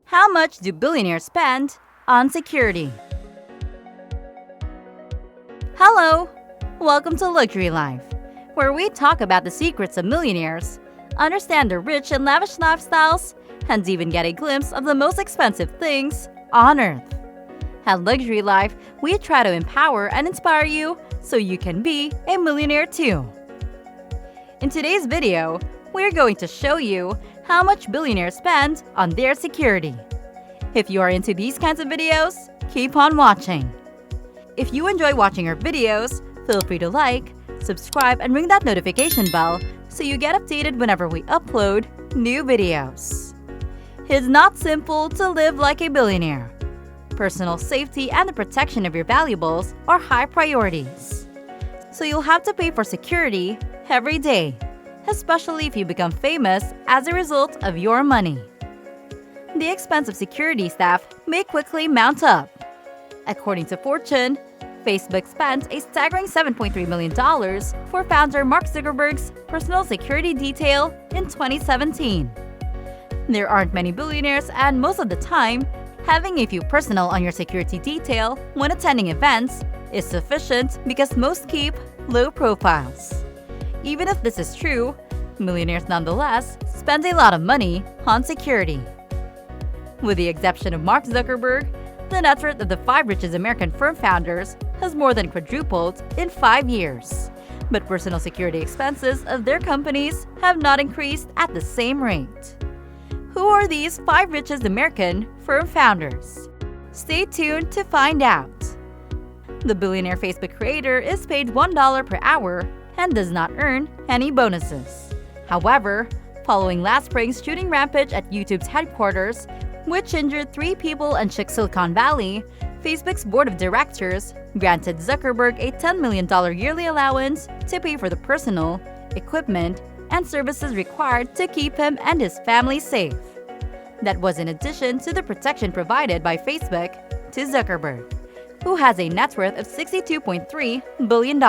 How much do billionaires spend on security? Hello! Welcome to Luxury Life, where we talk about the secrets of millionaires, understand their rich and lavish lifestyles, and even get a glimpse of the most expensive things on Earth. At Luxury Life, we try to empower and inspire you so you can be a millionaire too. In today's video, we're going to show you how much billionaires spend on their security. If you are into these kinds of videos, keep on watching. If you enjoy watching our videos, feel free to like, subscribe, and ring that notification bell so you get updated whenever we upload new videos. It's not simple to live like a billionaire. Personal safety and the protection of your valuables are high priorities. So you'll have to pay for security every day, especially if you become famous as a result of your money. The expense of security staff may quickly mount up. According to Fortune, Facebook spent a staggering $7.3 million for founder Mark Zuckerberg's personal security detail in 2017. There aren't many billionaires, and most of the time, having a few personnel on your security detail when attending events is sufficient because most keep low profiles. Even if this is true, millionaires nonetheless spend a lot of money on security. With the exception of Mark Zuckerberg, the net worth of the 5 richest American firm founders has more than quadrupled in 5 years. But personal security expenses of their companies have not increased at the same rate. Who are these 5 richest American firm founders? Stay tuned to find out. The billionaire Facebook creator is paid $1 per hour and does not earn any bonuses. However, following last spring's shooting rampage at YouTube's headquarters, which injured 3 people and shook Silicon Valley, Facebook's board of directors granted Zuckerberg a $10 million yearly allowance to pay for the personal, equipment, and services required to keep him and his family safe. That was in addition to the protection provided by Facebook to Zuckerberg, who has a net worth of $62.3 billion.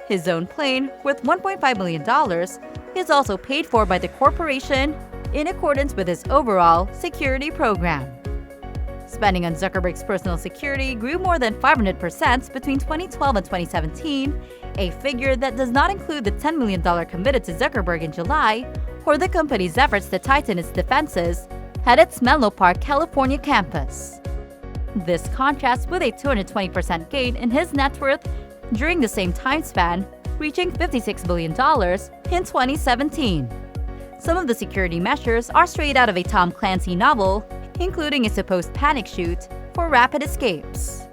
His own plane, worth $1.5 million, is also paid for by the corporation in accordance with his overall security program. Spending on Zuckerberg's personal security grew more than 500% between 2012 and 2017, a figure that does not include the $10 million committed to Zuckerberg in July or the company's efforts to tighten its defenses at its Menlo Park, California campus. This contrasts with a 220% gain in his net worth during the same time span, reaching $56 billion in 2017. Some of the security measures are straight out of a Tom Clancy novel, including a supposed panic chute for rapid escapes.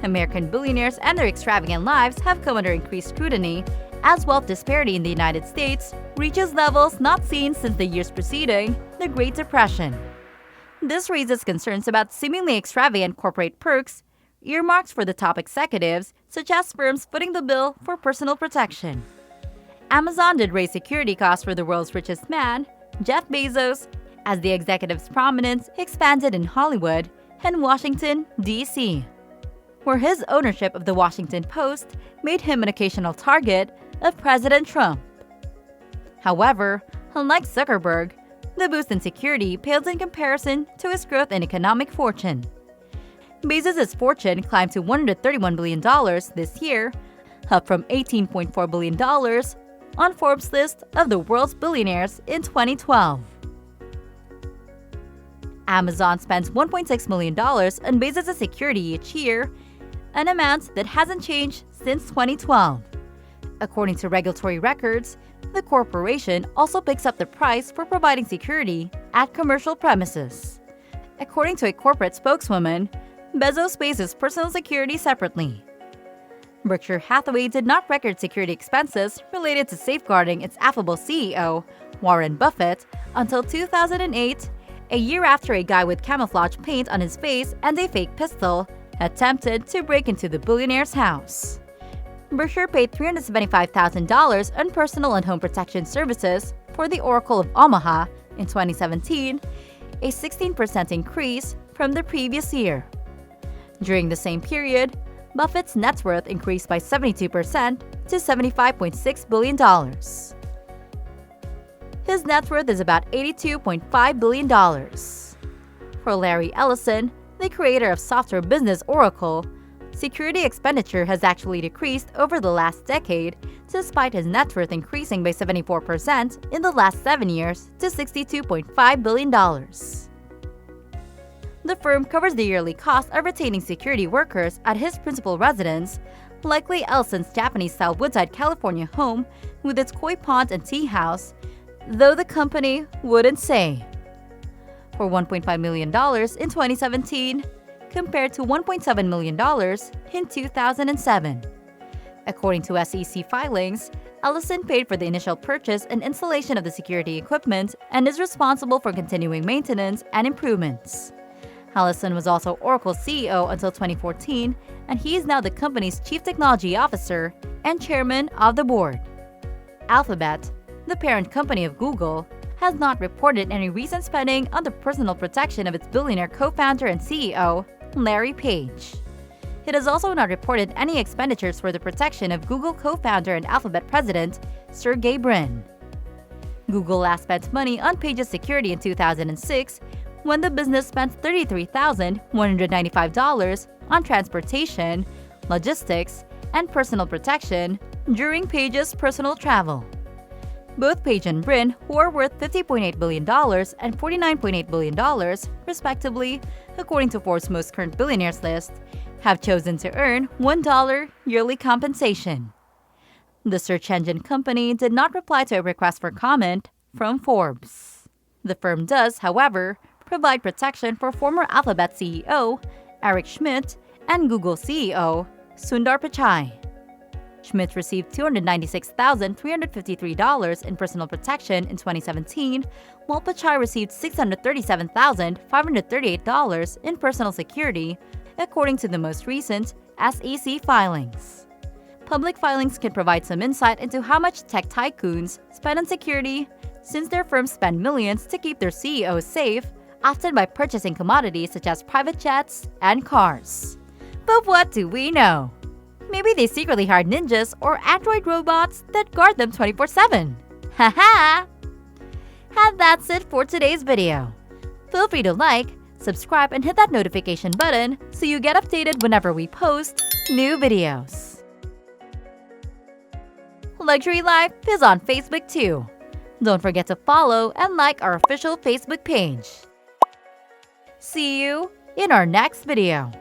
American billionaires and their extravagant lives have come under increased scrutiny as wealth disparity in the United States reaches levels not seen since the years preceding the Great Depression. This raises concerns about seemingly extravagant corporate perks earmarked for the top executives, such as firms footing the bill for personal protection. Amazon did raise security costs for the world's richest man, Jeff Bezos, as the executive's prominence expanded in Hollywood and Washington, D.C., where his ownership of the Washington Post made him an occasional target of President Trump. However, unlike Zuckerberg, the boost in security pales in comparison to his growth in economic fortune. Bezos' fortune climbed to $131 billion this year, up from $18.4 billion on Forbes' list of the world's billionaires in 2012. Amazon spends $1.6 million on Bezos' security each year, an amount that hasn't changed since 2012. According to regulatory records, the corporation also picks up the price for providing security at commercial premises. According to a corporate spokeswoman, Bezos pays his personal security separately. Berkshire Hathaway did not record security expenses related to safeguarding its affable CEO, Warren Buffett, until 2008, a year after a guy with camouflage paint on his face and a fake pistol attempted to break into the billionaire's house. Berkshire paid $375,000 on personal and home protection services for the Oracle of Omaha in 2017, a 16% increase from the previous year. During the same period, Buffett's net worth increased by 72% to $75.6 billion. His net worth is about $82.5 billion. For Larry Ellison, the creator of software business Oracle, security expenditure has actually decreased over the last decade, despite his net worth increasing by 74% in the last 7 years to $62.5 billion. The firm covers the yearly cost of retaining security workers at his principal residence, likely Ellison's Japanese-style Woodside, California home with its koi pond and tea house, though the company wouldn't say. For $1.5 million in 2017, compared to $1.7 million in 2007. According to SEC filings, Ellison paid for the initial purchase and installation of the security equipment and is responsible for continuing maintenance and improvements. Ellison was also Oracle's CEO until 2014, and he is now the company's Chief Technology Officer and Chairman of the Board. Alphabet, the parent company of Google, has not reported any recent spending on the personal protection of its billionaire co-founder and CEO, Larry Page. It has also not reported any expenditures for the protection of Google co-founder and Alphabet president, Sergey Brin. Google last spent money on Page's security in 2006, when the business spent $33,195 on transportation, logistics, and personal protection during Page's personal travel. Both Page and Brin, who are worth $50.8 billion and $49.8 billion, respectively, according to Forbes' most current billionaires list, have chosen to earn $1 yearly compensation. The search engine company did not reply to a request for comment from Forbes. The firm does, however, provide protection for former Alphabet CEO Eric Schmidt and Google CEO Sundar Pichai. Schmidt received $296,353 in personal protection in 2017, while Pichai received $637,538 in personal security, according to the most recent SEC filings. Public filings can provide some insight into how much tech tycoons spend on security, since their firms spend millions to keep their CEOs safe, often by purchasing commodities such as private jets and cars. But what do we know? Maybe they secretly hired ninjas or android robots that guard them 24/7. Haha! And that's it for today's video. Feel free to like, subscribe, and hit that notification button so you get updated whenever we post new videos. Luxury Life is on Facebook too. Don't forget to follow and like our official Facebook page. See you in our next video.